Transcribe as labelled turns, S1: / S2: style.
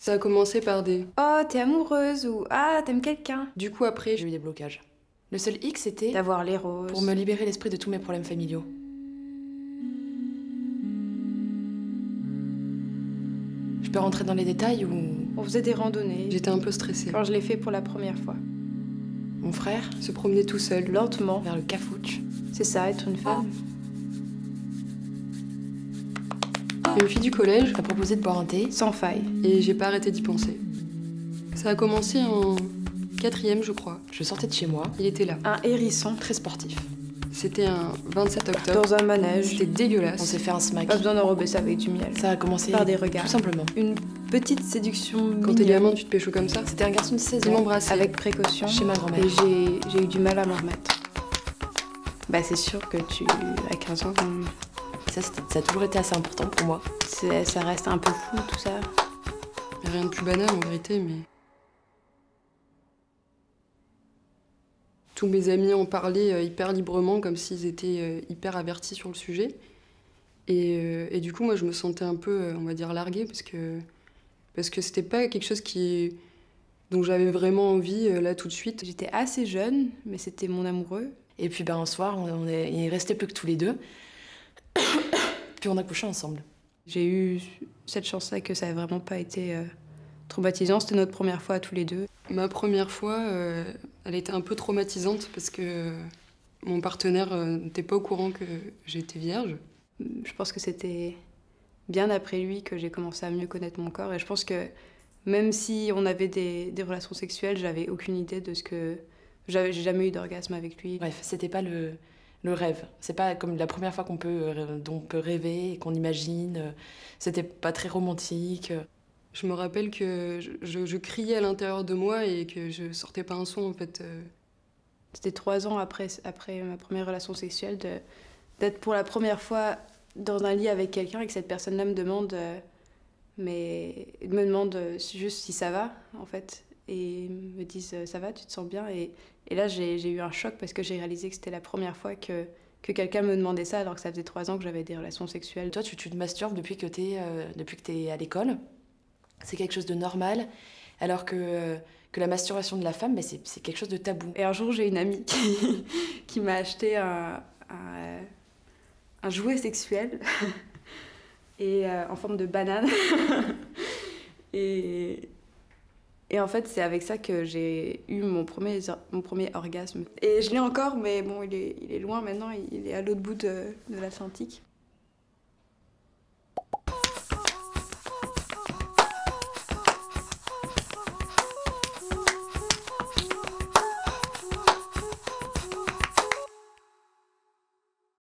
S1: Ça a commencé par des...
S2: Oh, t'es amoureuse ou ah, t'aimes quelqu'un.
S1: Du coup, après,
S3: J'ai eu des blocages. Le seul hic, c'était
S2: D'avoir les roses.
S3: pour me libérer l'esprit de tous mes problèmes familiaux. Je peux rentrer dans les détails où
S2: On faisait des randonnées.
S1: J'étais un peu stressée.
S2: Quand je l'ai fait pour la première fois.
S3: mon frère,
S1: Se promener tout seul.
S2: Lentement.
S3: vers le cafouche,
S2: C'est ça, être une femme.
S1: Une fille du collège,
S3: m'a proposé de boire un thé.
S2: Sans faille.
S1: et j'ai pas arrêté d'y penser. Ça a commencé en 4e, je crois.
S3: Je sortais de chez moi,
S1: Il était là.
S2: Un hérisson.
S3: très sportif.
S1: C'était un 27 octobre.
S2: Dans un manège.
S1: C'était
S3: On
S1: dégueulasse.
S3: s'est fait un smack.
S2: Pas besoin d'enrober ça avec du miel.
S3: Ça a commencé
S2: Par des regards.
S3: tout simplement.
S2: Une petite séduction
S1: Quand t'es
S2: mignonne,
S1: gamin, tu te pécho comme ça.
S3: C'était un garçon de 16
S1: Il
S3: ans.
S1: m'embrassait.
S2: avec précaution.
S3: Chez ma grand-mère.
S2: Et j'ai eu du mal à m'en remettre. Bah c'est sûr que à 15 ans,
S3: Ça a toujours été assez important pour moi.
S2: ça reste un peu fou tout ça.
S1: Y a rien de plus banal en vérité, mais... Tous mes amis en parlaient hyper librement, comme s'ils étaient hyper avertis sur le sujet. Et du coup, moi, je me sentais un peu, on va dire, larguée, parce que c'était pas quelque chose dont j'avais vraiment envie, là, tout de suite.
S2: J'étais assez jeune, mais c'était mon amoureux.
S3: Et puis un soir, il restait plus que tous les deux. Puis on a couché ensemble.
S2: J'ai eu cette chance-là que ça n'a vraiment pas été traumatisant. C'était notre première fois à tous les deux.
S1: Ma première fois, elle était un peu traumatisante, parce que mon partenaire n'était pas au courant que j'étais vierge.
S2: Je pense que c'était bien après lui que j'ai commencé à mieux connaître mon corps. Et je pense que même si on avait des relations sexuelles, j'avais aucune idée de ce que... J'ai jamais eu d'orgasme avec lui.
S3: Bref, c'était pas le rêve. C'est pas comme la première fois dont on peut rêver et qu'on imagine. C'était pas très romantique.
S1: Je me rappelle que je criais à l'intérieur de moi et que je sortais pas un son, en fait.
S2: C'était 3 ans après ma première relation sexuelle d'être pour la première fois dans un lit avec quelqu'un et que cette personne-là me demande juste si ça va, en fait. Et me disent ça va, tu te sens bien. Et là, j'ai eu un choc parce que j'ai réalisé que c'était la première fois que quelqu'un me demandait ça alors que ça faisait 3 ans que j'avais des relations sexuelles.
S3: Toi, tu te masturbes depuis que t'es à l'école. C'est quelque chose de normal. Alors que la masturbation de la femme, ben, c'est quelque chose de tabou.
S2: Et un jour, j'ai une amie qui m'a acheté un jouet sexuel et, en forme de banane. Et en fait, c'est avec ça que j'ai eu mon premier orgasme. Et je l'ai encore, mais bon, il est loin maintenant, il est à l'autre bout de l'Atlantique.